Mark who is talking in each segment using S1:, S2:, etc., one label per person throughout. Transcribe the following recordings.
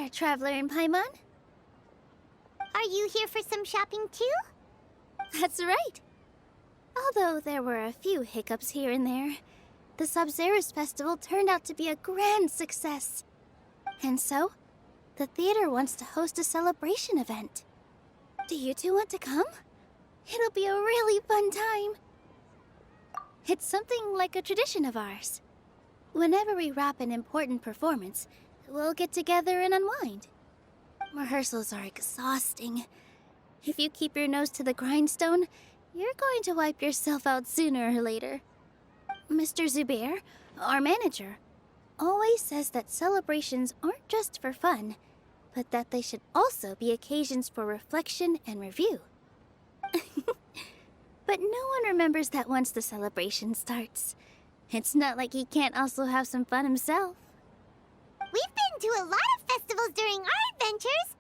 S1: Traveler in Pаймон.
S2: Are you here for some shopping too?
S1: That's right. Although there were a few hiccups here and there, the Sub-Zerus Festival turned out to be a grand success. And so, the theater wants to host a celebration event. Do you two want to come? It'll be a really fun time. It's something like a tradition of ours. Whenever we wrap an important performance, we'll get together and unwind. Rehearsals are exhausting. If you keep your nose to the grindstone, you're going to wipe yourself out sooner or later. Mr. Zubair, our manager, always says that celebrations aren't just for fun, but that they should also be occasions for reflection and review. But no one remembers that once the celebration starts. It's not like he can't also have some fun himself.
S2: We've been to a lot of festivals during our adventures.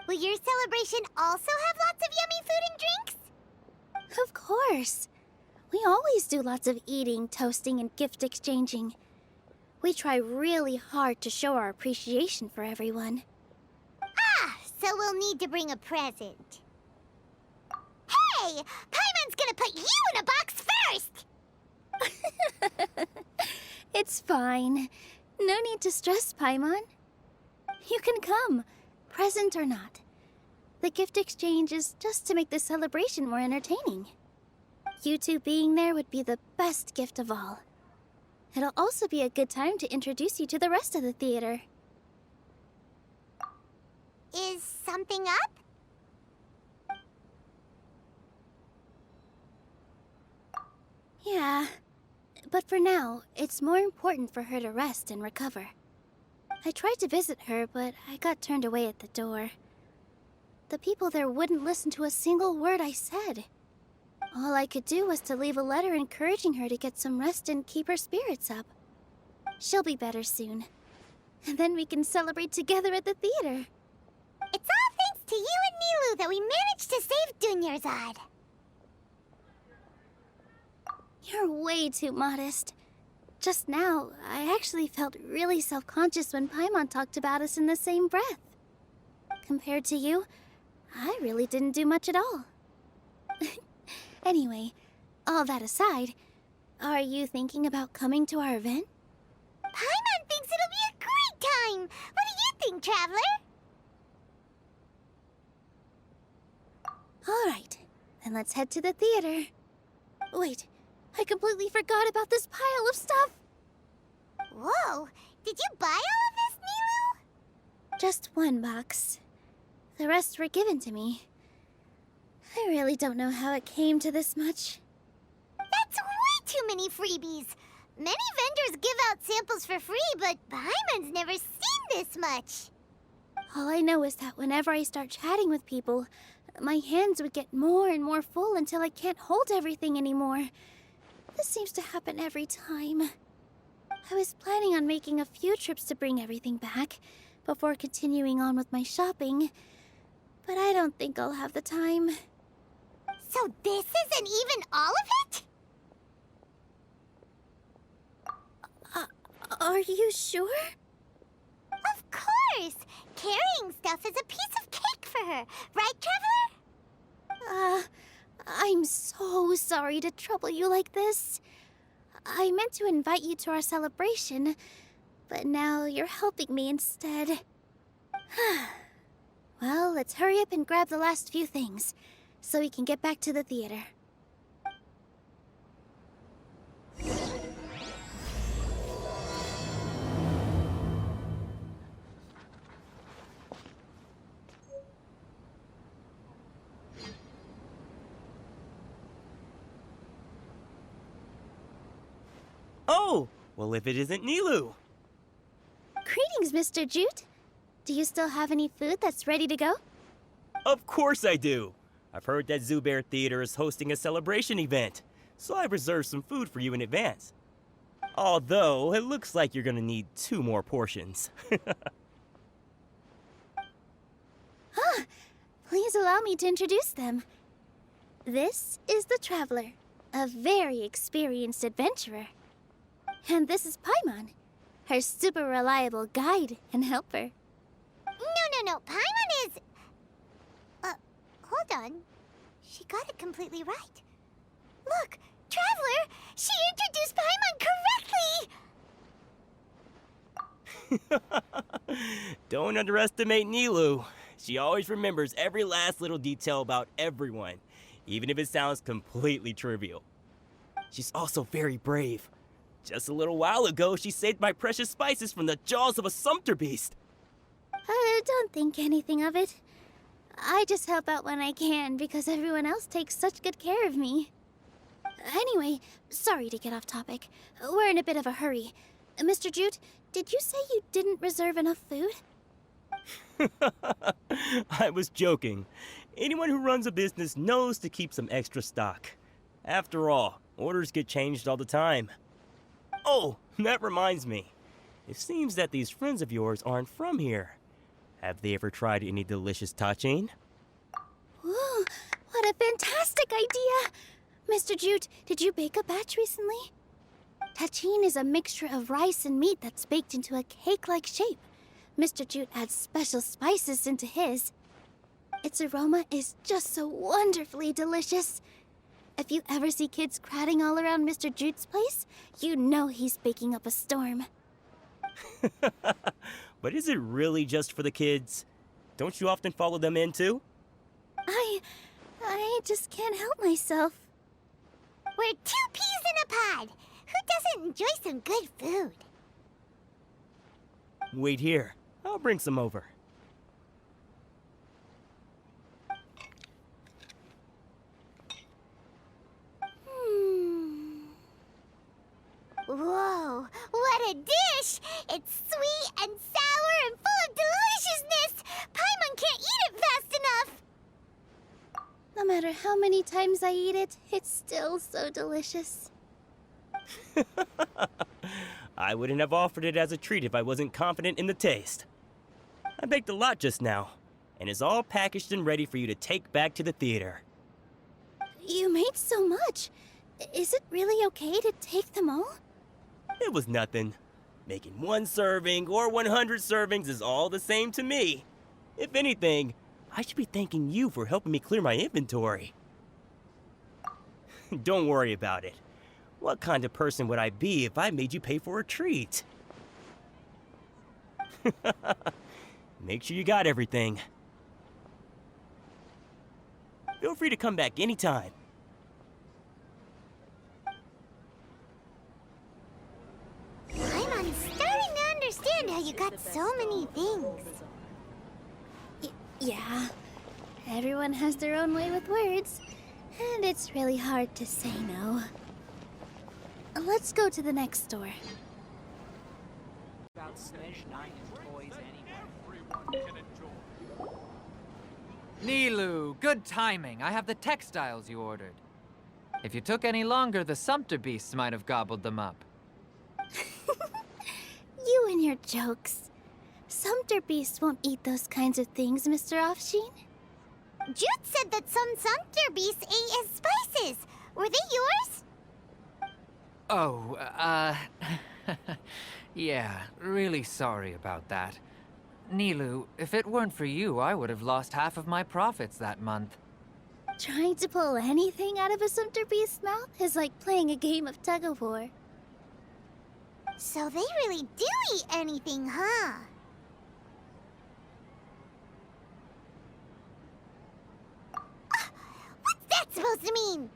S2: Will your celebration also have lots of yummy food and drinks?
S1: Of course. We always do lots of eating, toasting, and gift exchanging. We try really hard to show our appreciation for everyone.
S2: Ah, so we'll need to bring a present. Hey! Paimon's gonna put you in a box first!
S1: It's fine. No need to stress, Paimon. You can come, present or not. The gift exchange is just to make the celebration more entertaining. You two being there would be the best gift of all. It'll also be a good time to introduce you to the rest of the theater.
S2: Is something up?
S1: Yeah, but for now, it's more important for her to rest and recover. I tried to visit her, but I got turned away at the door. The people there wouldn't listen to a single word I said. All I could do was to leave a letter encouraging her to get some rest and keep her spirits up. She'll be better soon. And then we can celebrate together at the theater.
S2: It's all thanks to you and Nilou that we managed to save Dunyarzad.
S1: You're way too modest. Just now, I actually felt really self-conscious when Paimon talked about us in the same breath. Compared to you, I really didn't do much at all. Anyway, all that aside, are you thinking about coming to our event?
S2: Paimon thinks it'll be a great time! What do you think, Traveler?
S1: Alright, then let's head to the theater. Wait, I completely forgot about this pile of stuff!
S2: Whoa! Did you buy all of this, Nilou?
S1: Just one box. The rest were given to me. I really don't know how it came to this much.
S2: That's way too many freebies! Many vendors give out samples for free, but Paimon's never seen this much.
S1: All I know is that whenever I start chatting with people, my hands would get more and more full until I can't hold everything anymore. This seems to happen every time. I was planning on making a few trips to bring everything back before continuing on with my shopping, but I don't think I'll have the time.
S2: So this isn't even all of it?
S1: Are you sure?
S2: Of course! Carrying stuff is a piece of cake for her, right, Traveler?
S1: I'm so sorry to trouble you like this. I meant to invite you to our celebration, but now you're helping me instead. Well, let's hurry up and grab the last few things, so we can get back to the theater.
S3: Oh! Well, if it isn't Nilou!
S1: Greetings, Mr. Jute. Do you still have any food that's ready to go?
S3: Of course I do! I've heard that Zubair Theater is hosting a celebration event, so I've reserved some food for you in advance. Although, it looks like you're gonna need 2 more portions.
S1: Please allow me to introduce them. This is the Traveler, a very experienced adventurer. And this is Paimon, her super reliable guide and helper.
S2: No. Paimon is... hold on. She got it completely right. Look, Traveler! She introduced Paimon correctly!
S3: Don't underestimate Nilou. She always remembers every last little detail about everyone, even if it sounds completely trivial. She's also very brave. Just a little while ago, she saved my precious spices from the jaws of a sumpter beast.
S1: Don't think anything of it. I just help out when I can because everyone else takes such good care of me. Anyway, sorry to get off topic. We're in a bit of a hurry. Mr. Jute, did you say you didn't reserve enough food?
S3: I was joking. Anyone who runs a business knows to keep some extra stock. After all, orders get changed all the time. Oh, that reminds me. It seems that these friends of yours aren't from here. Have they ever tried any delicious tachin?
S1: Ooh, what a fantastic idea! Mr. Jute, did you bake a batch recently? Tachin is a mixture of rice and meat that's baked into a cake-like shape. Mr. Jute adds special spices into his. Its aroma is just so wonderfully delicious. If you ever see kids crowding all around Mr. Jute's place, you know he's baking up a storm.
S3: But is it really just for the kids? Don't you often follow them in too?
S1: I just can't help myself.
S2: We're 2 peas in a pod! Who doesn't enjoy some good food?
S3: Wait here. I'll bring some over.
S2: Whoa, what a dish! It's sweet and sour and full of deliciousness! Paimon can't eat it fast enough!
S1: No matter how many times I eat it, it's still so delicious.
S3: I wouldn't have offered it as a treat if I wasn't confident in the taste. I baked a lot just now, and it's all packaged and ready for you to take back to the theater.
S1: You made so much. Is it really okay to take them all?
S3: It was nothing. Making 1 serving or 100 servings is all the same to me. If anything, I should be thanking you for helping me clear my inventory. Don't worry about it. What kind of person would I be if I made you pay for a treat? Make sure you got everything. Feel free to come back anytime.
S2: I'm starting to understand how you got so many things.
S1: Yeah. Everyone has their own way with words, and it's really hard to say no. Let's go to the next store.
S4: Nilou, good timing. I have the textiles you ordered. If you took any longer, the sumpter beasts might have gobbled them up.
S1: You and your jokes. Sumpter beasts won't eat those kinds of things, Mr. Offsheen.
S2: Jute said that some sumpter beasts ate his spices. Were they yours?
S4: Oh, yeah, really sorry about that. Nilou, if it weren't for you, I would have lost half of my profits that month.
S1: Trying to pull anything out of a sumpter beast's mouth is like playing a game of tug-of-war.
S2: So they really do eat anything, huh? What's that supposed to mean?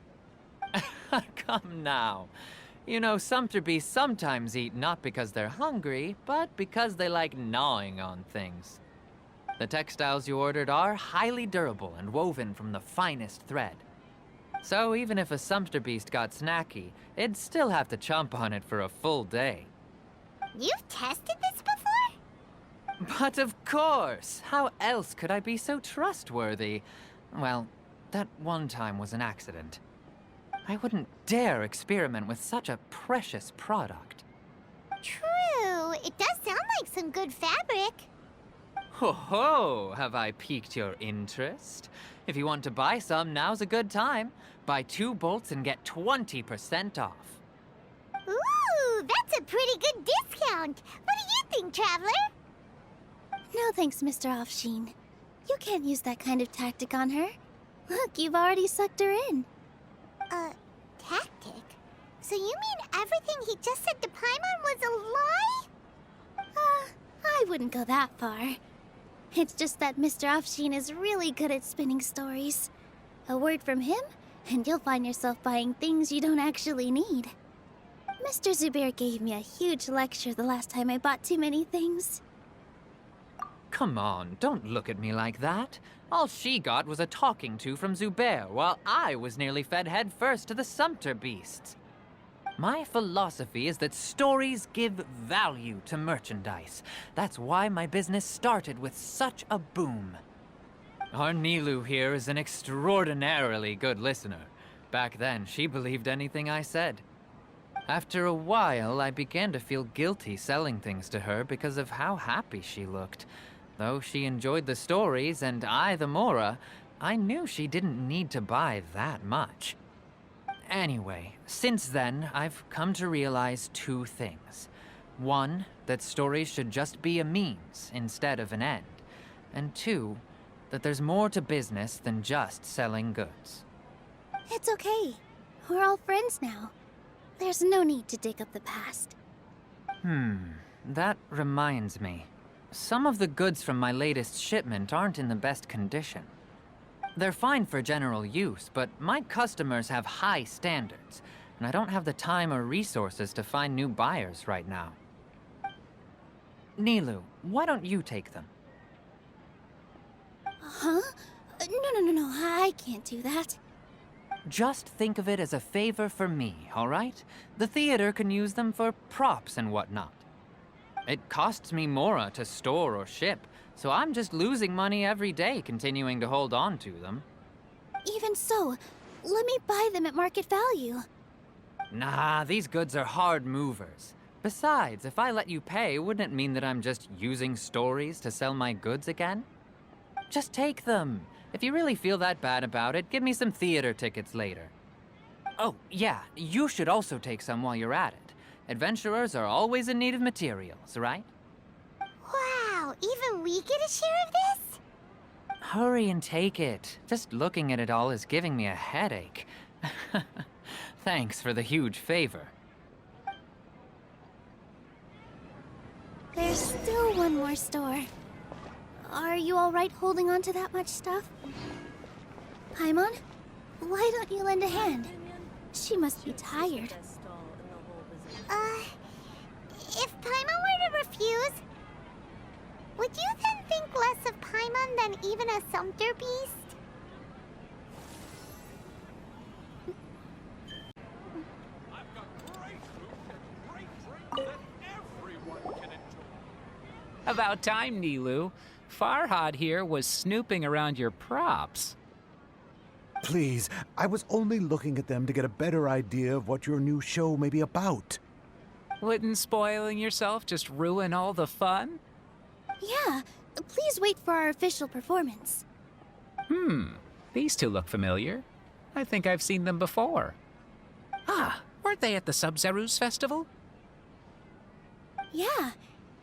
S4: Come now. You know, sumpter beasts sometimes eat not because they're hungry, but because they like gnawing on things. The textiles you ordered are highly durable and woven from the finest thread. So even if a sumpter beast got snacky, it'd still have to chomp on it for a full day.
S2: You've tested this before?
S4: But of course! How else could I be so trustworthy? Well, that one time was an accident. I wouldn't dare experiment with such a precious product.
S2: True. It does sound like some good fabric.
S4: Ho ho! Have I piqued your interest? If you want to buy some, now's a good time. Buy 2 bolts and get 20% off.
S2: Ooh, that's That's a pretty good discount. What do you think, Traveler?
S1: No thanks, Mr. Offsheen. You can't use that kind of tactic on her. Look, you've already sucked her in.
S2: Tactic? So you mean everything he just said to Paimon was a lie?
S1: I wouldn't go that far. It's just that Mr. Offsheen is really good at spinning stories. A word from him, and you'll find yourself buying things you don't actually need. Mr. Zubair gave me a huge lecture the last time I bought too many things.
S4: Come on, don't look at me like that. All she got was a talking to from Zubair, while I was nearly fed head first to the Sumter beasts. My philosophy is that stories give value to merchandise. That's why my business started with such a boom. Our Nilou here is an extraordinarily good listener. Back then, she believed anything I said. After a while, I began to feel guilty selling things to her because of how happy she looked. Though she enjoyed the stories and I the Mora, I knew she didn't need to buy that much. Anyway, since then, I've come to realize two things. One, that stories should just be a means instead of an end. And two, that there's more to business than just selling goods.
S1: It's okay. We're all friends now. There's no need to dig up the past.
S4: That reminds me. Some of the goods from my latest shipment aren't in the best condition. They're fine for general use, but my customers have high standards, and I don't have the time or resources to find new buyers right now. Nilou, why don't you take them?
S1: Huh? No, I can't do that.
S4: Just think of it as a favor for me, all right? The theater can use them for props and whatnot. It costs me Mora to store or ship, so I'm just losing money every day continuing to hold on to them.
S1: Even so, let me buy them at market value.
S4: Nah, these goods are hard movers. Besides, if I let you pay, wouldn't it mean that I'm just using stories to sell my goods again? Just take them. If you really feel that bad about it, give me some theater tickets later. Oh, yeah, you should also take some while you're at it. Adventurers are always in need of materials, right?
S2: Wow, even we get a share of this?
S4: Hurry and take it. Just looking at it all is giving me a headache. Thanks for the huge favor.
S1: There's still one more store. Are you all right holding on to that much stuff? Paimon, why don't you lend a hand? She must be tired.
S2: If Paimon were to refuse, would you then think less of Paimon than even a Sumter beast?
S5: I've got great food and great drinks that everyone can enjoy.
S6: About time, Nilou. Farhad here was snooping around your props.
S7: Please, I was only looking at them to get a better idea of what your new show may be about.
S6: Wouldn't spoiling yourself just ruin all the fun?
S1: Yeah, please wait for our official performance.
S6: These two look familiar. I think I've seen them before. Ah, weren't they at the Sub-Zerus festival?
S1: Yeah,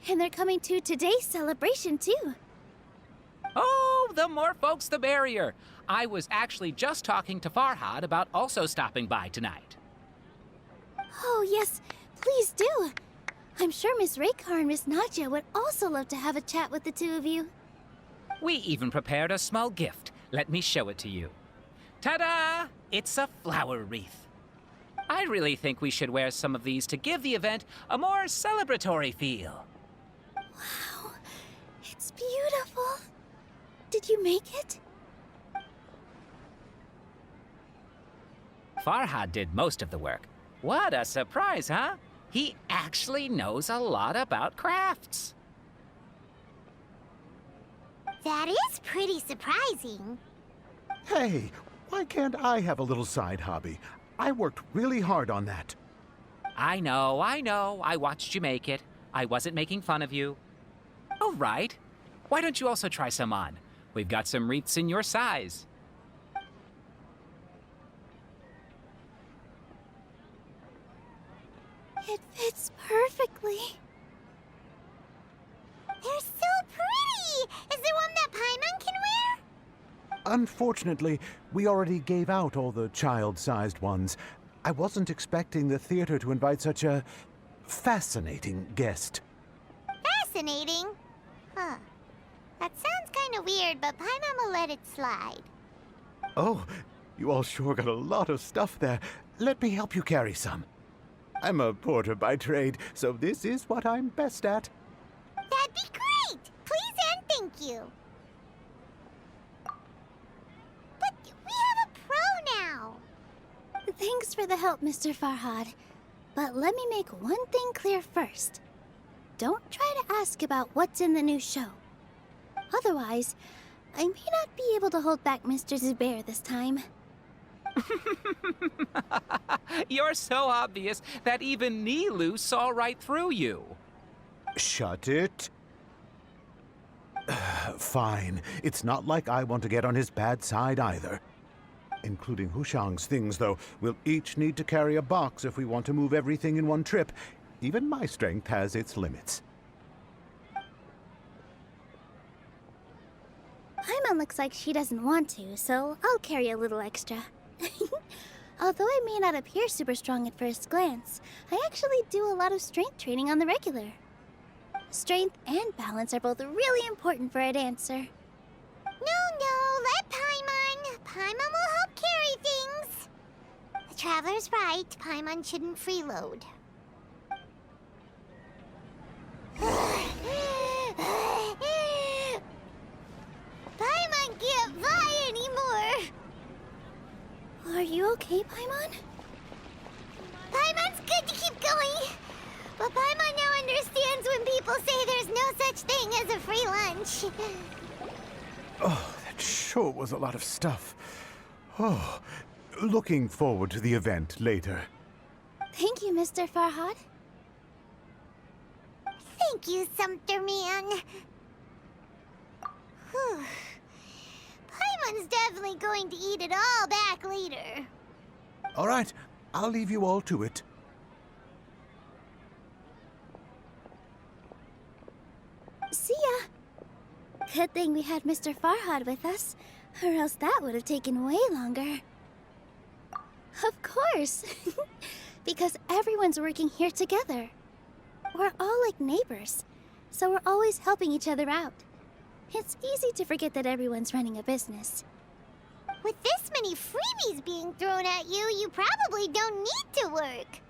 S1: and they're coming to today's celebration too.
S6: Oh, the more folks the merrier. I was actually just talking to Farhad about also stopping by tonight.
S1: Oh yes, please do. I'm sure Miss Raykar and Miss Nadja would also love to have a chat with the two of you.
S6: We even prepared a small gift. Let me show it to you. Ta-da! It's a flower wreath. I really think we should wear some of these to give the event a more celebratory feel.
S1: Wow, it's beautiful. Did you make it?
S6: Farhad did most of the work. What a surprise, huh? He actually knows a lot about crafts.
S2: That is pretty surprising.
S7: Hey, why can't I have a little side hobby? I worked really hard on that.
S6: I know. I watched you make it. I wasn't making fun of you. All right. Why don't you also try some on? We've got some wreaths in your size.
S1: It fits perfectly.
S2: They're so pretty! Is there one that Paimon can wear?
S7: Unfortunately, we already gave out all the child-sized ones. I wasn't expecting the theater to invite such a fascinating guest.
S2: Fascinating? Huh. That sounds kind of weird, but Paimon will let it slide.
S7: Oh, you all sure got a lot of stuff there. Let me help you carry some. I'm a porter by trade, so this is what I'm best at.
S2: That'd be great! Please and thank you. But we have a pro now.
S1: Thanks for the help, Mr. Farhad. But let me make one thing clear first. Don't try to ask about what's in the new show. Otherwise, I may not be able to hold back Mr. Zubair this time.
S6: You're so obvious that even Nilou saw right through you.
S7: Shut it. Fine. It's not like I want to get on his bad side either. Including Hushang's things, though. We'll each need to carry a box if we want to move everything in one trip. Even my strength has its limits.
S1: Paimon looks like she doesn't want to, so I'll carry a little extra. Although I may not appear super strong at first glance, I actually do a lot of strength training on the regular. Strength and balance are both really important for a dancer.
S2: No, let Paimon. Paimon will help carry things. The Traveler's right. Paimon shouldn't freeload. Paimon can't fly anymore.
S1: Are you okay, Paimon?
S2: Paimon's good to keep going. But Paimon now understands when people say there's no such thing as a free lunch.
S7: Oh, that sure was a lot of stuff. Oh, looking forward to the event later.
S1: Thank you, Mr. Farhad.
S2: Thank you, Sumpter Man. Whew. Paimon's definitely going to eat it all back later.
S7: All right, I'll leave you all to it.
S1: See ya. Good thing we had Mr. Farhad with us, or else that would have taken way longer. Of course. Because everyone's working here together. We're all like neighbors, so we're always helping each other out. It's easy to forget that everyone's running a business.
S2: With this many freebies being thrown at you, you probably don't need to work.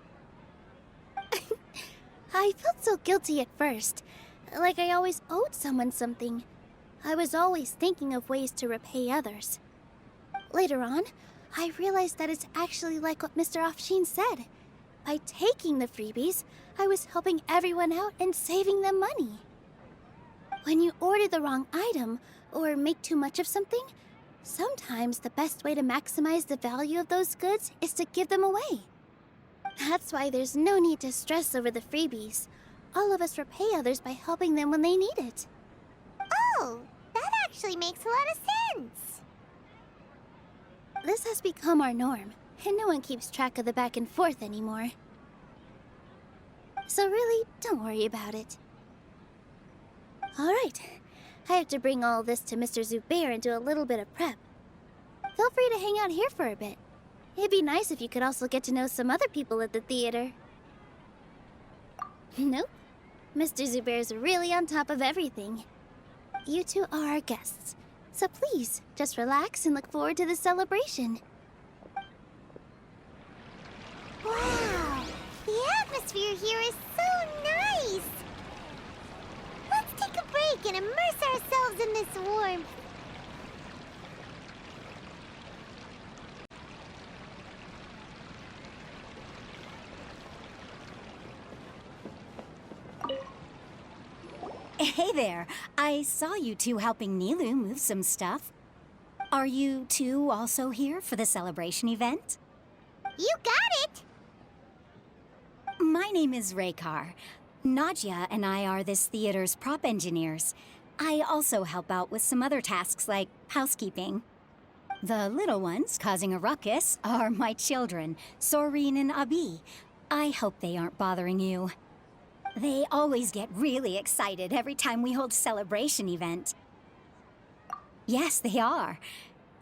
S1: I felt so guilty at first, like I always owed someone something. I was always thinking of ways to repay others. Later on, I realized that it's actually like what Mr. Afshin said. By taking the freebies, I was helping everyone out and saving them money. When you order the wrong item, or make too much of something, sometimes the best way to maximize the value of those goods is to give them away. That's why there's no need to stress over the freebies. All of us repay others by helping them when they need it.
S2: Oh, that actually makes a lot of sense.
S1: This has become our norm, and no one keeps track of the back and forth anymore. So really, don't worry about it. Alright, I have to bring all this to Mr. Zubair and do a little bit of prep. Feel free to hang out here for a bit. It'd be nice if you could also get to know some other people at the theater. Nope. Mr. Zubair's really on top of everything. You two are our guests, so please, just relax and look forward to the celebration.
S2: Wow, the atmosphere here is so nice. Let's take a break and immerse ourselves in this warmth.
S8: Hey there. I saw you two helping Nilou move some stuff. Are you two also here for the celebration event?
S2: You got it!
S8: My name is Raykar. Nadia and I are this theater's prop engineers. I also help out with some other tasks like housekeeping. The little ones causing a ruckus are my children, Sorin and Abi. I hope they aren't bothering you. They always get really excited every time we hold a celebration event. Yes, they are.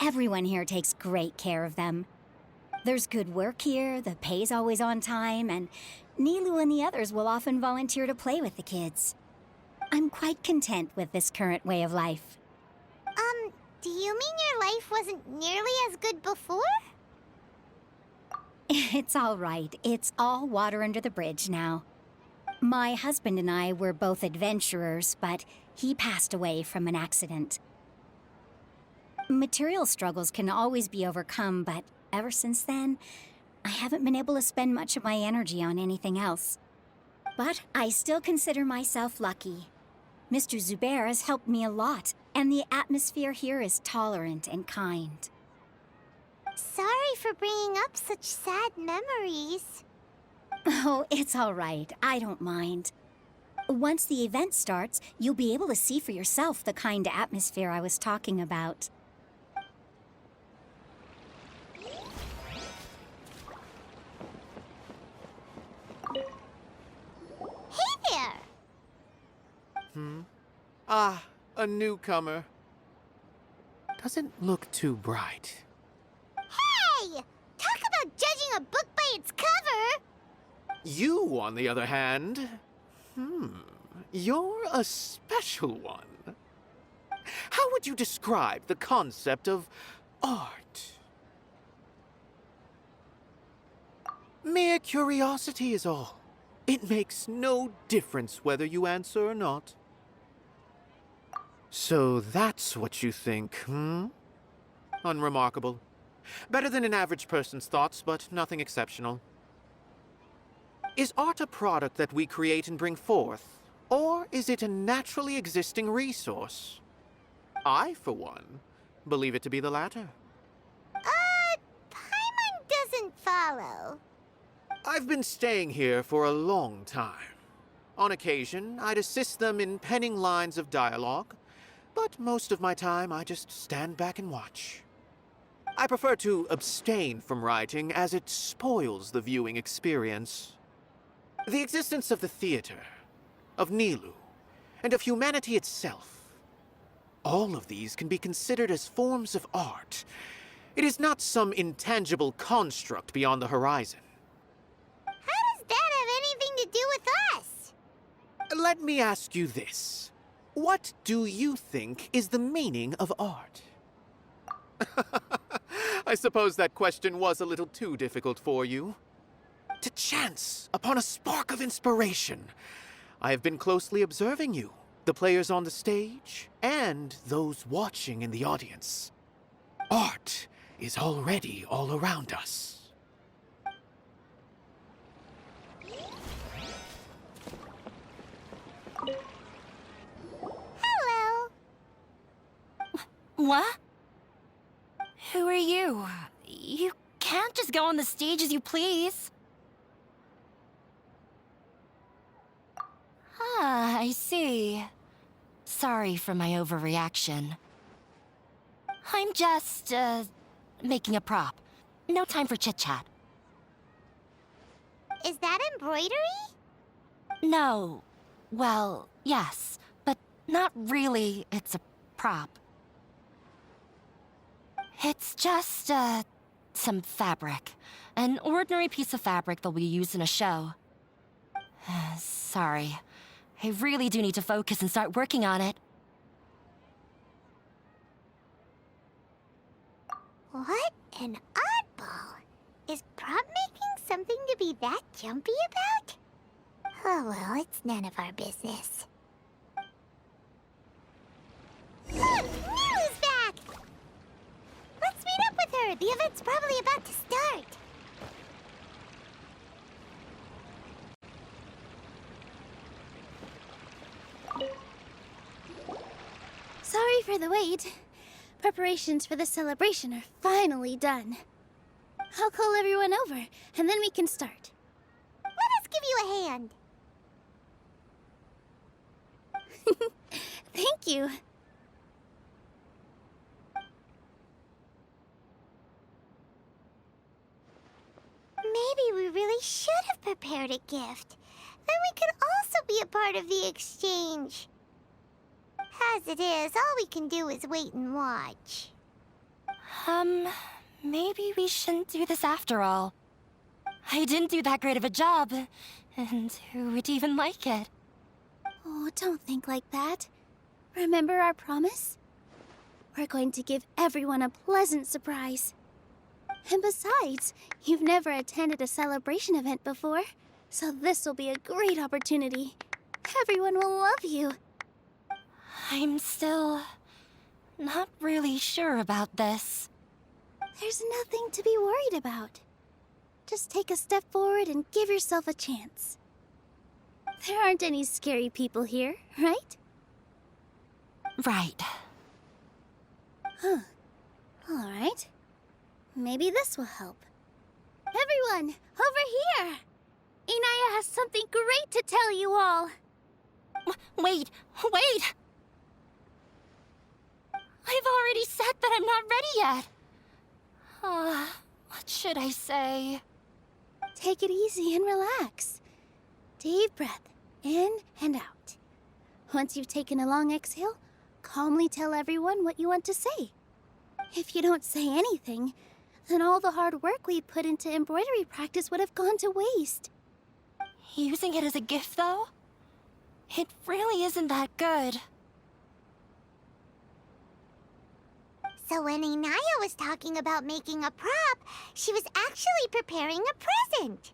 S8: Everyone here takes great care of them. There's good work here, the pay's always on time, and Nilou and the others will often volunteer to play with the kids. I'm quite content with this current way of life.
S2: Do you mean your life wasn't nearly as good before?
S8: It's all right. It's all water under the bridge now. My husband and I were both adventurers, but he passed away from an accident. Material struggles can always be overcome, but ever since then, I haven't been able to spend much of my energy on anything else. But I still consider myself lucky. Mr. Zubair has helped me a lot, and the atmosphere here is tolerant and kind.
S2: Sorry for bringing up such sad memories.
S8: Oh, it's all right. I don't mind. Once the event starts, you'll be able to see for yourself the kind of atmosphere I was talking about.
S2: Hey there!
S9: Ah, a newcomer. Doesn't look too bright.
S2: Hey! Talk about judging a book by its cover!
S9: You, on the other hand, you're a special one. How would you describe the concept of art? Mere curiosity is all. It makes no difference whether you answer or not. So that's what you think, Unremarkable. Better than an average person's thoughts, but nothing exceptional. Is art a product that we create and bring forth, or is it a naturally existing resource? I, for one, believe it to be the latter.
S2: Paimon doesn't follow.
S9: I've been staying here for a long time. On occasion, I'd assist them in penning lines of dialogue, but most of my time I just stand back and watch. I prefer to abstain from writing as it spoils the viewing experience. The existence of the theater, of Nilou, and of humanity itself. All of these can be considered as forms of art. It is not some intangible construct beyond the horizon.
S2: How does that have anything to do with us?
S9: Let me ask you this. What do you think is the meaning of art? I suppose that question was a little too difficult for you. To chance upon a spark of inspiration. I have been closely observing you, the players on the stage, and those watching in the audience. Art is already all around us.
S2: Hello.
S10: What? Who are you? You can't just go on the stage as you please. Ah, I see. Sorry for my overreaction. I'm just, making a prop. No time for chit-chat.
S2: Is that embroidery?
S10: No. Well, yes, but not really. It's a prop. It's just, some fabric. An ordinary piece of fabric that we use in a show. Sorry. I really do need to focus and start working on it.
S2: What an oddball. Is prop making something to be that jumpy about? Oh well, it's none of our business. Look, Nilu's back! Let's meet up with her. The event's probably about to start.
S1: Sorry for the wait. Preparations for the celebration are finally done. I'll call everyone over, and then we can start.
S2: Let us give you a hand.
S1: Thank you.
S2: Maybe we really should have prepared prepared a gift, then we could also be a part of the exchange. As it is, all we can do is wait and watch.
S10: Maybe we shouldn't do this after all. I didn't do that great of a job, and who would even like it?
S1: Oh, don't think like that. Remember our promise? We're going to give everyone a pleasant surprise. And besides, you've never attended a celebration event before, so this will be a great opportunity. Everyone will love you.
S10: I'm still not really sure about this.
S1: There's nothing to be worried about. Just take a step forward and give yourself a chance. There aren't any scary people here, right?
S10: Right.
S1: Huh. All right. Maybe this will help. Everyone, over here! Inaya has something great to tell you all.
S10: Wait! I've already said that I'm not ready yet. What should I say?
S1: Take it easy and relax. Deep breath, in and out. Once you've taken a long exhale, calmly tell everyone what you want to say. If you don't say anything, then all the hard work we put into embroidery practice would have gone to waste.
S10: Using it as a gift, though? It really isn't that good.
S2: So when Inaya was talking about making a prop, she was actually preparing a present.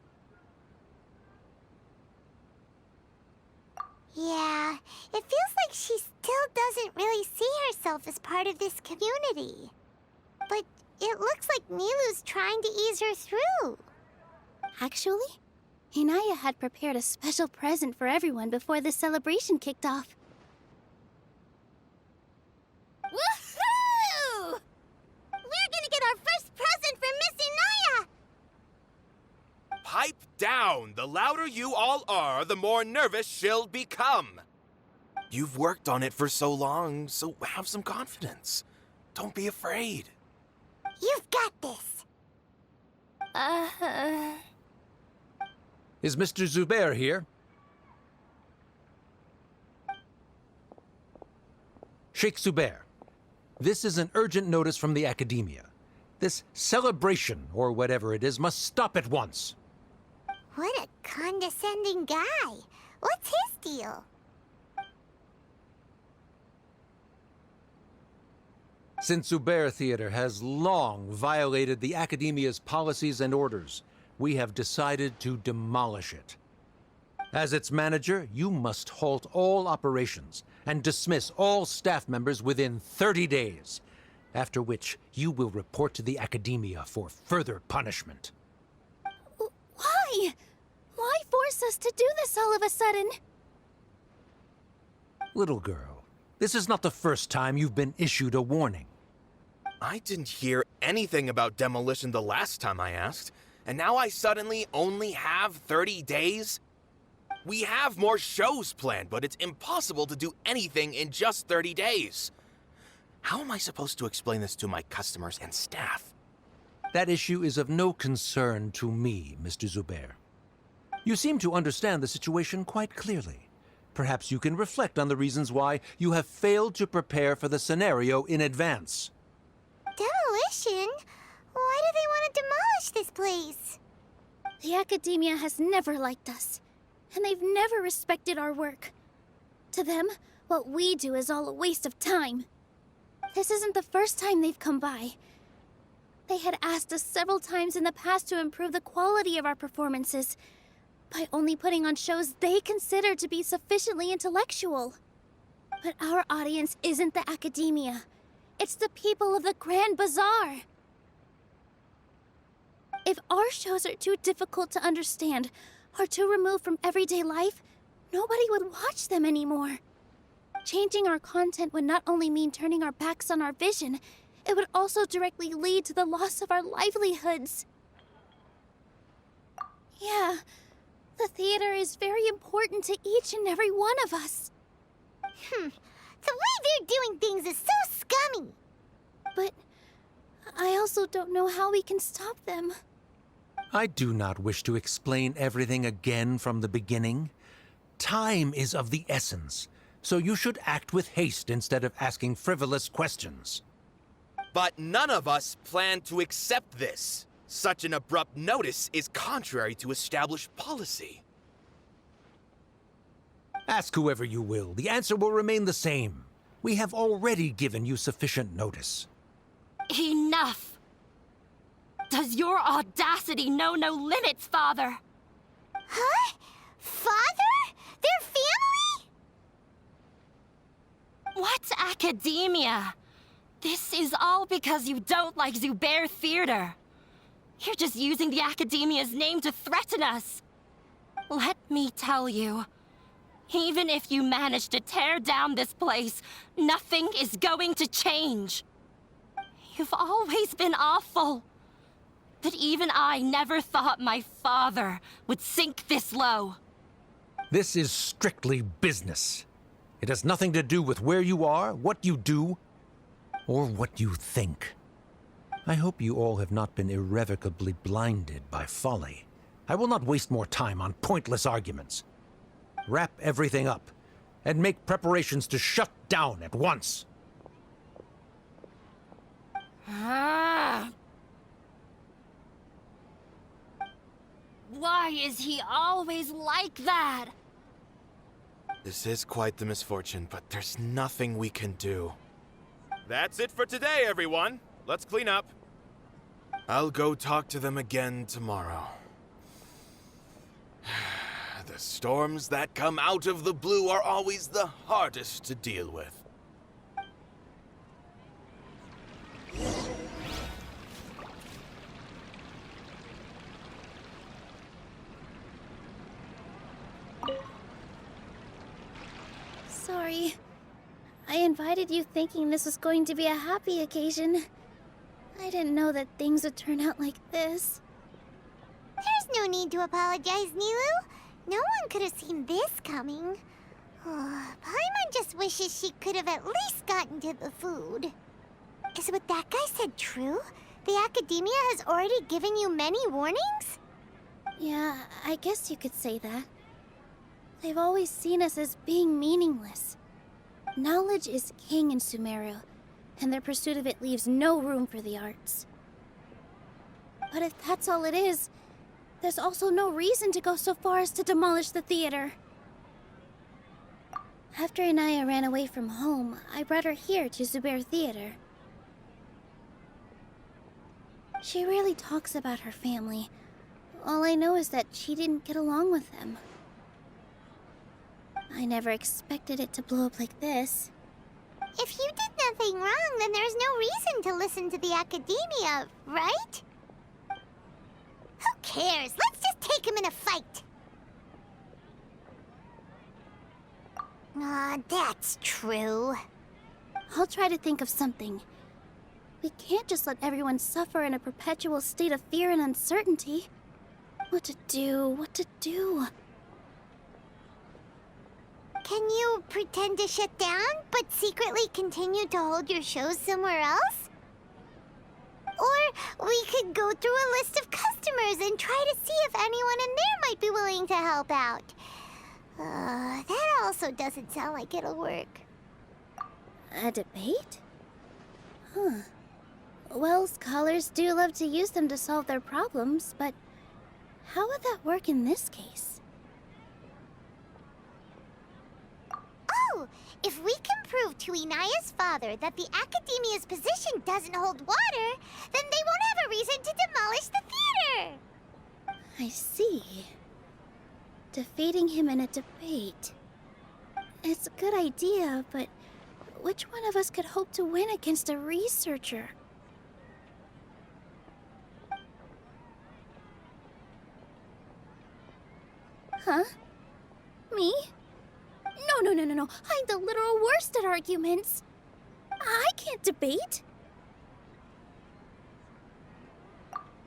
S2: Yeah, it feels like she still doesn't really see herself as part of this community. But it looks like Nilu's trying to ease her through.
S1: Actually, Inaya had prepared a special present for everyone before the celebration kicked off.
S2: Woohoo! We're gonna get our first present from Miss Inaya!
S11: Pipe down! The louder you all are, the more nervous she'll become. You've worked on it for so long, so have some confidence. Don't be afraid.
S2: You've got this.
S12: Is Mr. Zubair here? Sheikh Zubair, this is an urgent notice from the Academia. This celebration, or whatever it is, must stop at once.
S2: What a condescending guy. What's his deal?
S12: Since Zubair Theater has long violated the Academia's policies and orders, we have decided to demolish it. As its manager, you must halt all operations and dismiss all staff members within 30 days, after which you will report to the Academia for further punishment.
S1: Why? Why force us to do this all of a sudden?
S12: Little girl, this is not the first time you've been issued a warning.
S11: I didn't hear anything about demolition the last time I asked, and now I suddenly only have 30 days? We have more shows planned, but it's impossible to do anything in just 30 days. How am I supposed to explain this to my customers and staff?
S12: That issue is of no concern to me, Mr. Zubair. You seem to understand the situation quite clearly. Perhaps you can reflect on the reasons why you have failed to prepare for the scenario in advance.
S2: Demolition? Why do they want to demolish this place?
S1: The Academia has never liked us, and they've never respected our work. To them, what we do is all a waste of time. This isn't the first time they've come by. They had asked us several times in the past to improve the quality of our performances by only putting on shows they consider to be sufficiently intellectual. But our audience isn't the Academia. It's the people of the Grand Bazaar. If our shows are too difficult to understand or too removed from everyday life, nobody would watch them anymore. Changing our content would not only mean turning our backs on our vision, it would also directly lead to the loss of our livelihoods. Yeah, the theater is very important to each and every one of us.
S2: The way they're doing things is so scummy.
S1: But I also don't know how we can stop them.
S12: I do not wish to explain everything again from the beginning. Time is of the essence, so you should act with haste instead of asking frivolous questions.
S11: But none of us plan to accept this. Such an abrupt notice is contrary to established policy.
S12: Ask whoever you will. The answer will remain the same. We have already given you sufficient notice.
S10: Enough! Does your audacity know no limits, Father?
S2: Huh? Father? Their family?
S10: What academia? This is all because you don't like Zubair Theater. You're just using the Academia's name to threaten us. Let me tell you, even if you manage to tear down this place, nothing is going to change. You've always been awful. But even I never thought my father would sink this low.
S12: This is strictly business. It has nothing to do with where you are, what you do, or what you think. I hope you all have not been irrevocably blinded by folly. I will not waste more time on pointless arguments. Wrap everything up, and make preparations to shut down at once.
S10: Why is he always like that?
S11: This is quite the misfortune, but there's nothing we can do. That's it for today, everyone. Let's clean up. I'll go talk to them again tomorrow. The storms that come out of the blue are always the hardest to deal with.
S1: Sorry. I invited you thinking this was going to be a happy occasion. I didn't know that things would turn out like this.
S2: There's no need to apologize, Nilou. No one could have seen this coming. Oh, Paimon just wishes she could have at least gotten to the food. Is what that guy said true? The Academia has already given you many warnings?
S1: Yeah, I guess you could say that. They've always seen us as being meaningless. Knowledge is king in Sumero, and their pursuit of it leaves no room for the arts. But if that's all it is, there's also no reason to go so far as to demolish the theater. After Inaya ran away from home, I brought her here to Zubair Theater. She rarely talks about her family. All I know is that she didn't get along with them. I never expected it to blow up like this.
S2: If you did nothing wrong, then there's no reason to listen to the Academia, right? Who cares? Let's just take him in a fight. Aw, that's true.
S1: I'll try to think of something. We can't just let everyone suffer in a perpetual state of fear and uncertainty. What to do?
S2: Can you pretend to shut down, but secretly continue to hold your shows somewhere else? Or we could go through a list of customers and try to see if anyone in there might be willing to help out. That also doesn't sound like it'll work.
S1: A debate? Huh. Well, scholars do love to use them to solve their problems, but how would that work in this case?
S2: Oh, if we can prove to Inaya's father that the Academia's position doesn't hold water, then they won't have a reason to demolish the theater!
S1: I see. Defeating him in a debate. It's a good idea, but which one of us could hope to win against a researcher? Huh? Me? No. I'm the literal worst at arguments. I can't debate.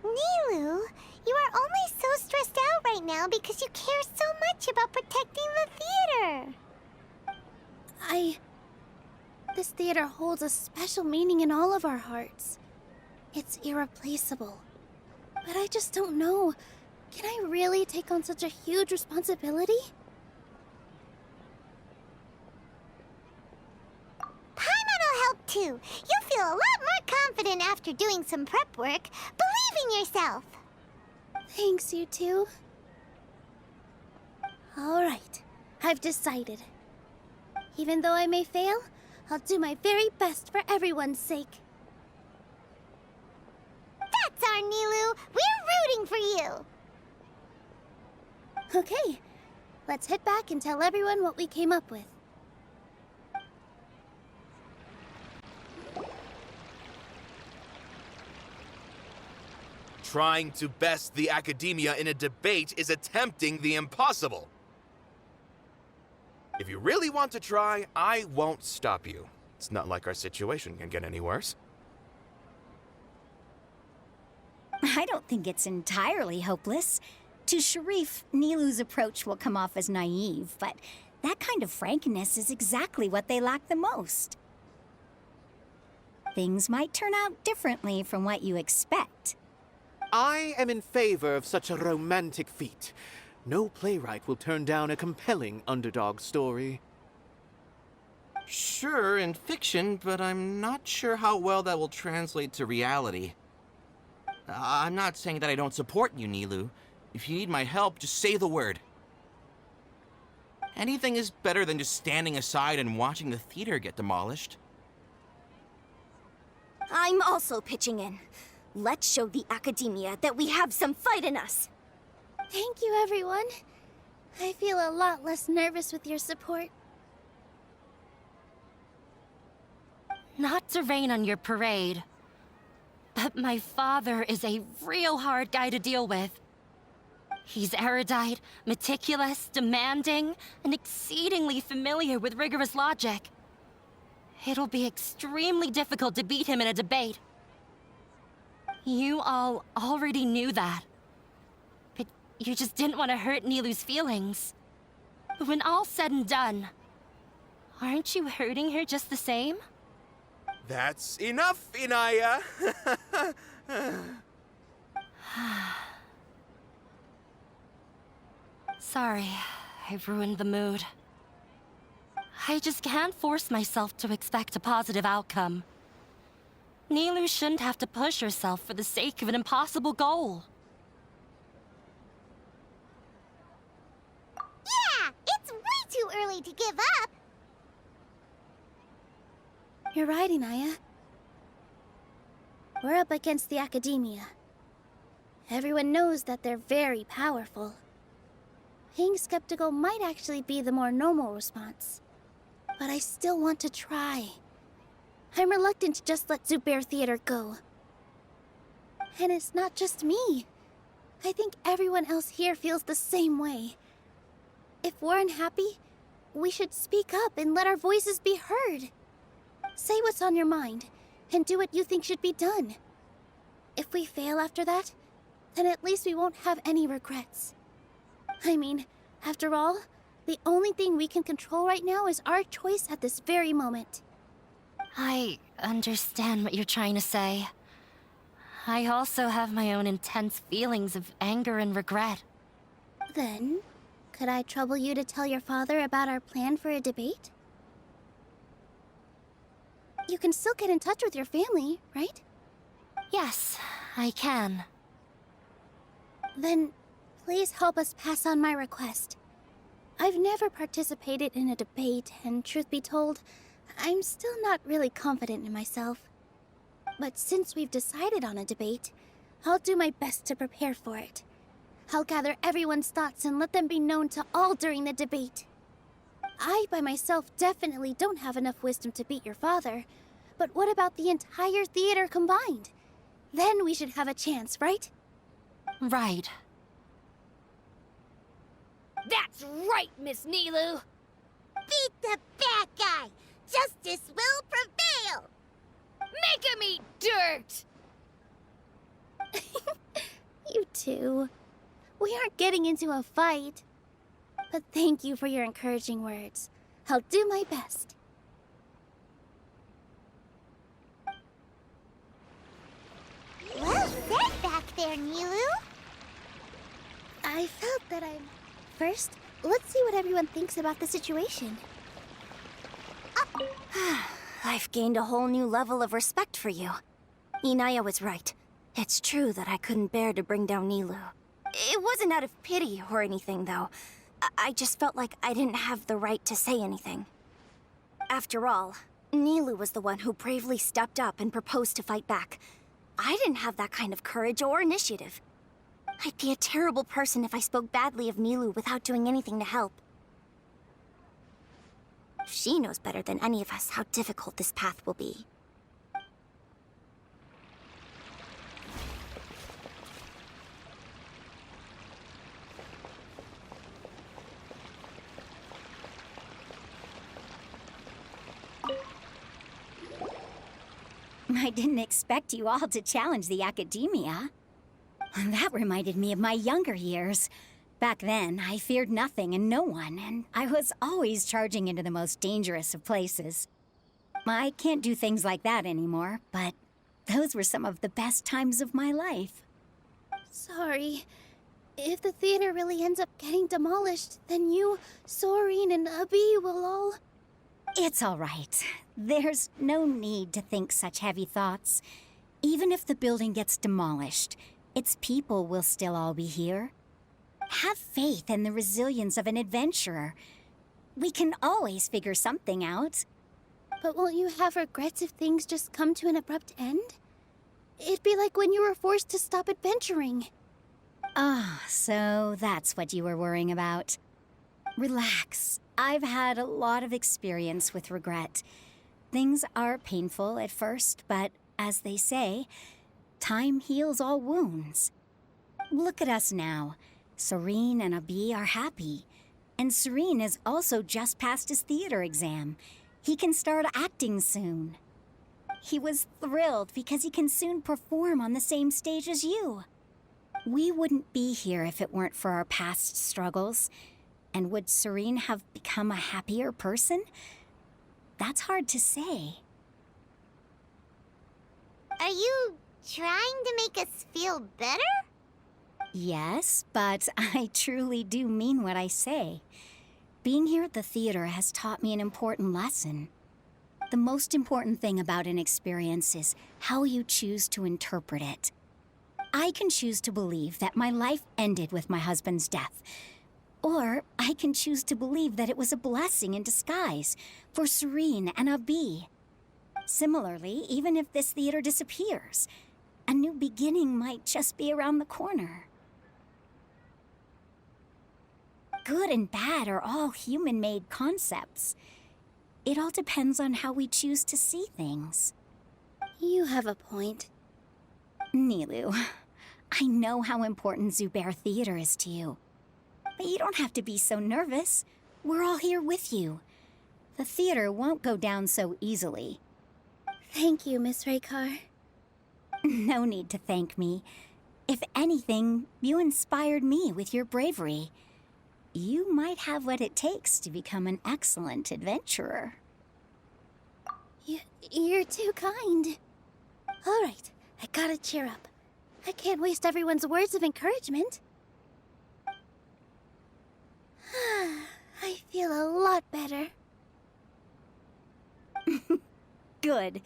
S2: Nilou, you are only so stressed out right now because you care so much about protecting the theater.
S1: This theater holds a special meaning in all of our hearts. It's irreplaceable. But I just don't know. Can I really take on such a huge responsibility?
S2: Paimon will help too. You'll feel a lot more confident after doing some prep work. Believe in yourself.
S1: Thanks, you two. Alright, I've decided. Even though I may fail, I'll do my very best for everyone's sake.
S2: That's our Nilou. We're rooting for you.
S1: Okay, let's head back and tell everyone what we came up with.
S11: Trying to best the Academia in a debate is attempting the impossible. If you really want to try, I won't stop you. It's not like our situation can get any worse.
S8: I don't think it's entirely hopeless. To Sharif, Nilu's approach will come off as naive, but that kind of frankness is exactly what they lack the most. Things might turn out differently from what you expect.
S9: I am in favor of such a romantic feat. No playwright will turn down a compelling underdog story.
S13: Sure, in fiction, but I'm not sure how well that will translate to reality. I'm not saying that I don't support you, Nilou. If you need my help, just say the word. Anything is better than just standing aside and watching the theater get demolished.
S1: I'm also pitching in. Let's show the Academia that we have some fight in us. Thank you, everyone. I feel a lot less nervous with your support.
S10: Not to rain on your parade, but my father is a real hard guy to deal with. He's erudite, meticulous, demanding, and exceedingly familiar with rigorous logic. It'll be extremely difficult to beat him in a debate. You all already knew that. But you just didn't want to hurt Nilu's feelings. But when all's said and done, aren't you hurting her just the same?
S11: That's enough, Inaya.
S10: Sorry, I ruined the mood. I just can't force myself to expect a positive outcome. Nilou shouldn't have to push herself for the sake of an impossible goal.
S2: Yeah, it's way too early to give up.
S1: You're right, Inaya. We're up against the Academia. Everyone knows that they're very powerful. Being skeptical might actually be the more normal response. But I still want to try. I'm reluctant to just let Zubair Theater go. And it's not just me. I think everyone else here feels the same way. If we're unhappy, we should speak up and let our voices be heard. Say what's on your mind, and do what you think should be done. If we fail after that, then at least we won't have any regrets. I mean, after all, the only thing we can control right now is our choice at this very moment.
S10: I understand what you're trying to say. I also have my own intense feelings of anger and regret.
S1: Then, could I trouble you to tell your father about our plan for a debate? You can still get in touch with your family, right?
S10: Yes, I can.
S1: Then, please help us pass on my request. I've never participated in a debate, and truth be told, I'm still not really confident in myself. But since we've decided on a debate, I'll do my best to prepare for it. I'll gather everyone's thoughts and let them be known to all during the debate. I, by myself, definitely don't have enough wisdom to beat your father. But what about the entire theater combined? Then we should have a chance, right?
S10: Right.
S1: That's right, Miss Nilou!
S2: Beat the bad guy! Justice will prevail!
S1: Make him eat dirt! You two. We aren't getting into a fight. But thank you for your encouraging words. I'll do my best.
S2: Well said, back there, Nilu?
S1: I felt that First, let's see what everyone thinks about the situation.
S10: I've gained a whole new level of respect for you. Inaya was right. It's true that I couldn't bear to bring down Nilou. It wasn't out of pity or anything, though. I just felt like I didn't have the right to say anything. After all, Nilou was the one who bravely stepped up and proposed to fight back. I didn't have that kind of courage or initiative. I'd be a terrible person if I spoke badly of Nilou without doing anything to help. She knows better than any of us how difficult this path will be.
S8: I didn't expect you all to challenge the Academia. That reminded me of my younger years. Back then, I feared nothing and no one, and I was always charging into the most dangerous of places. I can't do things like that anymore, but those were some of the best times of my life.
S1: Sorry. If the theater really ends up getting demolished, then you, Soren, and Abi will all...
S8: It's all right. There's no need to think such heavy thoughts. Even if the building gets demolished, its people will still all be here. Have faith in the resilience of an adventurer. We can always figure something out.
S1: But won't you have regrets if things just come to an abrupt end? It'd be like when you were forced to stop adventuring.
S8: Ah, so that's what you were worrying about. Relax. I've had a lot of experience with regret. Things are painful at first, but as they say, time heals all wounds. Look at us now. Soren and Abi are happy. And Soren has also just passed his theater exam. He can start acting soon. He was thrilled because he can soon perform on the same stage as you. We wouldn't be here if it weren't for our past struggles. And would Soren have become a happier person? That's hard to say.
S2: Are you trying to make us feel better?
S8: Yes, but I truly do mean what I say. Being here at the theater has taught me an important lesson. The most important thing about an experience is how you choose to interpret it. I can choose to believe that my life ended with my husband's death. Or I can choose to believe that it was a blessing in disguise for Soren and Abi. Similarly, even if this theater disappears, a new beginning might just be around the corner. Good and bad are all human-made concepts. It all depends on how we choose to see things.
S1: You have a point.
S8: Nilou, I know how important Zubair Theater is to you. But you don't have to be so nervous. We're all here with you. The theater won't go down so easily.
S1: Thank you, Miss Raykar.
S8: No need to thank me. If anything, you inspired me with your bravery. You might have what it takes to become an excellent adventurer.
S1: You're too kind. All right, I gotta cheer up. I can't waste everyone's words of encouragement. I feel a lot better.
S8: Good.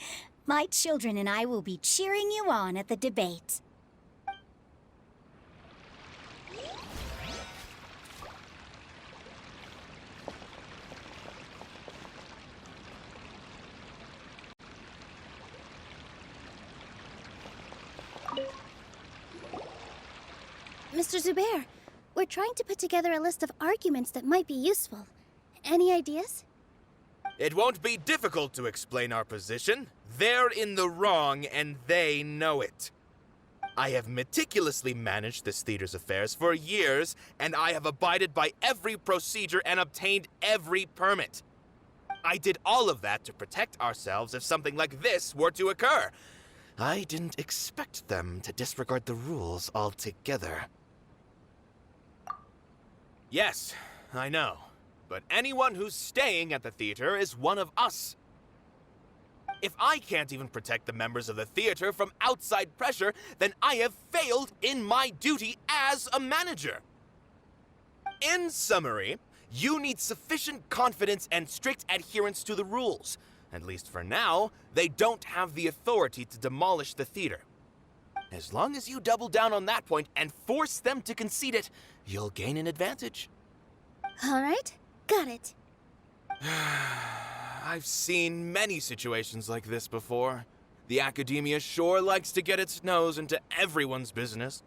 S8: My children and I will be cheering you on at the debate.
S1: Mr. Zubair, we're trying to put together a list of arguments that might be useful. Any ideas?
S11: It won't be difficult to explain our position. They're in the wrong, and they know it. I have meticulously managed this theater's affairs for years, and I have abided by every procedure and obtained every permit. I did all of that to protect ourselves if something like this were to occur. I didn't expect them to disregard the rules altogether. Yes, I know. But anyone who's staying at the theater is one of us. If I can't even protect the members of the theater from outside pressure, then I have failed in my duty as a manager. In summary, you need sufficient confidence and strict adherence to the rules. At least for now, they don't have the authority to demolish the theater. As long as you double down on that point and force them to concede it, you'll gain an advantage.
S1: All right, got it.
S11: I've seen many situations like this before. The Academia sure likes to get its nose into everyone's business.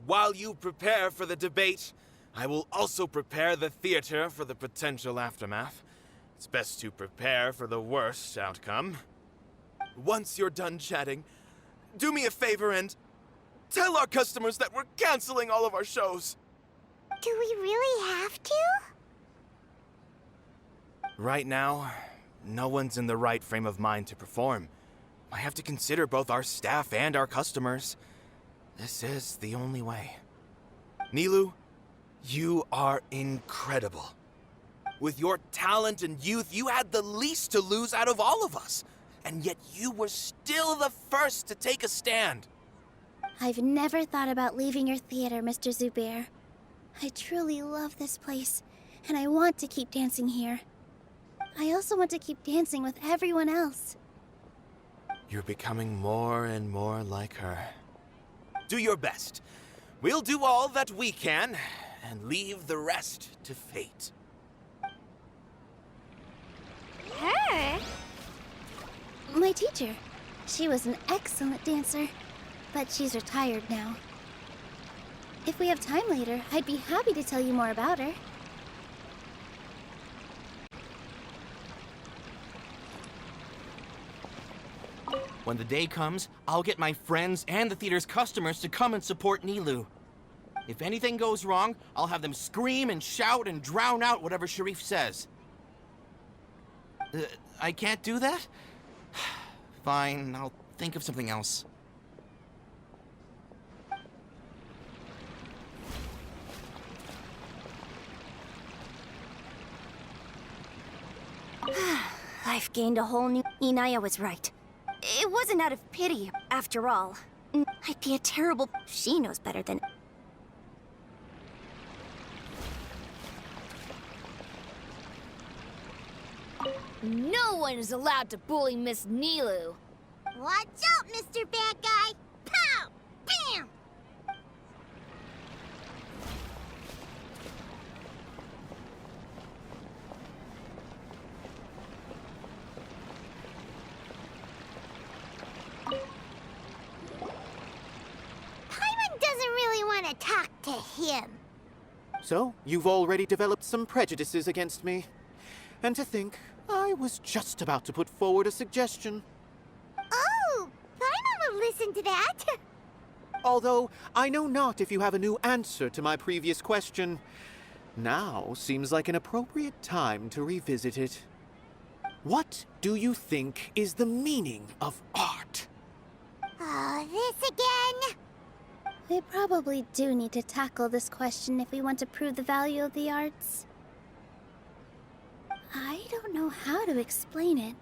S11: While you prepare for the debate, I will also prepare the theater for the potential aftermath. It's best to prepare for the worst outcome. Once you're done chatting, do me a favor and tell our customers that we're canceling all of our shows.
S2: Do we really have to?
S11: Right now, no one's in the right frame of mind to perform. I have to consider both our staff and our customers. This is the only way. Nilou, you are incredible. With your talent and youth, you had the least to lose out of all of us. And yet you were still the first to take a stand.
S1: I've never thought about leaving your theater, Mr. Zubair. I truly love this place, and I want to keep dancing here. I also want to keep dancing with everyone else.
S11: You're becoming more and more like her. Do your best. We'll do all that we can, and leave the rest to fate.
S2: Her?
S1: My teacher. She was an excellent dancer, but she's retired now. If we have time later, I'd be happy to tell you more about her.
S13: When the day comes, I'll get my friends and the theater's customers to come and support Nilou. If anything goes wrong, I'll have them scream and shout and drown out whatever Sharif says. I can't do that? Fine, I'll think of something else.
S14: I've gained a whole new... Inaya was right. It wasn't out of pity, after all. I'd be a terrible... She knows better than...
S15: No one is allowed to bully Miss Nilou.
S2: Watch out, Mr. Bad Guy! Pow! Bam! Pаймon doesn't really want to talk to him.
S9: So, you've already developed some prejudices against me. And to think, I was just about to put forward a suggestion.
S2: Oh, Pаймon will listen to that.
S9: Although, I know not if you have a new answer to my previous question. Now seems like an appropriate time to revisit it. What do you think is the meaning of art?
S2: Oh, this again?
S1: We probably do need to tackle this question if we want to prove the value of the arts. I don't know how to explain it,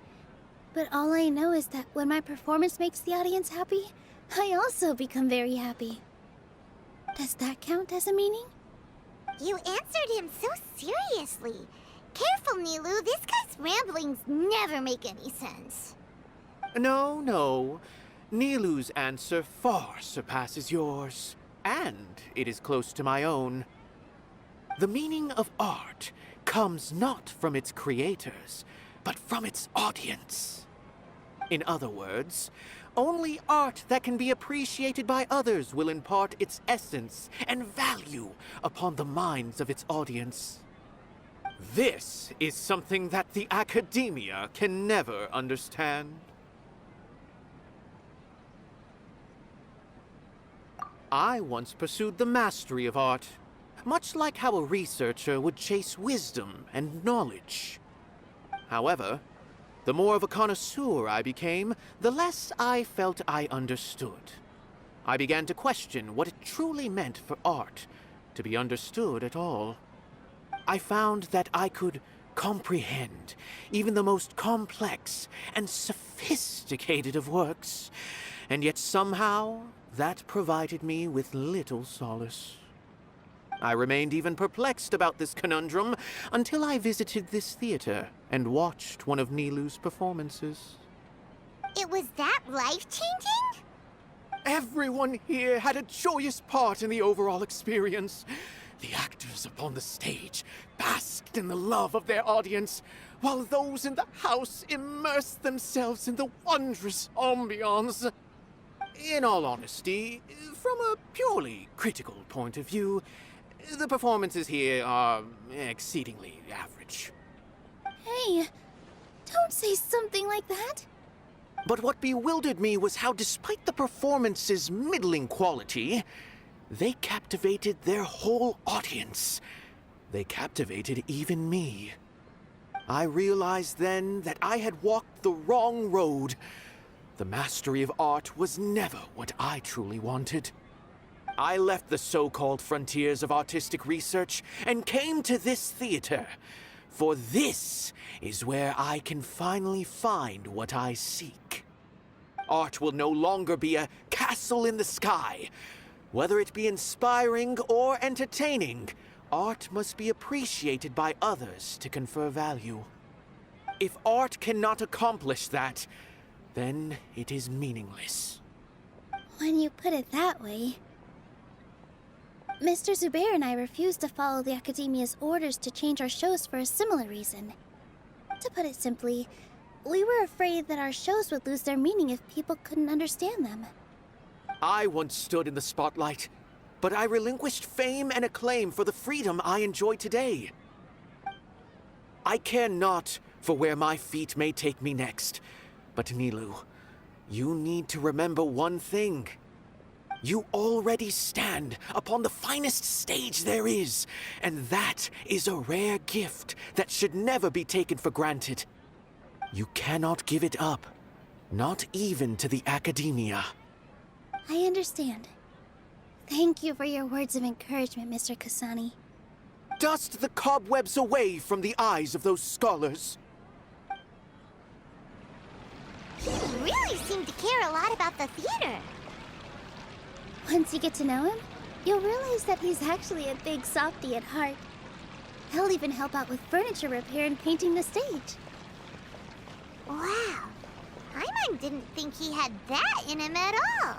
S1: but all I know is that when my performance makes the audience happy, I also become very happy. Does that count as a meaning?
S2: You answered him so seriously. Careful, Nilou. This guy's ramblings never make any sense.
S9: No. Nilou's answer far surpasses yours, and it is close to my own. The meaning of art comes not from its creators, but from its audience. In other words, only art that can be appreciated by others will impart its essence and value upon the minds of its audience. This is something that the Academia can never understand. I once pursued the mastery of art, much like how a researcher would chase wisdom and knowledge. However, the more of a connoisseur I became, the less I felt I understood. I began to question what it truly meant for art to be understood at all. I found that I could comprehend even the most complex and sophisticated of works, and yet somehow that provided me with little solace. I remained even perplexed about this conundrum until I visited this theater and watched one of Nilu's performances.
S2: It was that life-changing?
S9: Everyone here had a joyous part in the overall experience. The actors upon the stage basked in the love of their audience, while those in the house immersed themselves in the wondrous ambiance. In all honesty, from a purely critical point of view, the performances here are exceedingly average.
S1: Hey, don't say something like that.
S9: But what bewildered me was how, despite the performance's middling quality, they captivated their whole audience. They captivated even me. I realized then that I had walked the wrong road. The mastery of art was never what I truly wanted. I left the so-called frontiers of artistic research and came to this theater, for this is where I can finally find what I seek. Art will no longer be a castle in the sky. Whether it be inspiring or entertaining, art must be appreciated by others to confer value. If art cannot accomplish that, then it is meaningless.
S1: When you put it that way... Mr. Zubair and I refused to follow the Academia's orders to change our shows for a similar reason. To put it simply, we were afraid that our shows would lose their meaning if people couldn't understand them.
S9: I once stood in the spotlight, but I relinquished fame and acclaim for the freedom I enjoy today. I care not for where my feet may take me next, but Nilou, you need to remember one thing. You already stand upon the finest stage there is, and that is a rare gift that should never be taken for granted. You cannot give it up, not even to the Academia.
S1: I understand. Thank you for your words of encouragement, Mr. Kasani.
S9: Dust the cobwebs away from the eyes of those scholars.
S2: He really seemed to care a lot about the theater.
S1: Once you get to know him, you'll realize that he's actually a big softy at heart. He'll even help out with furniture repair and painting the stage.
S2: Wow. Pаймon didn't think he had that in him at all.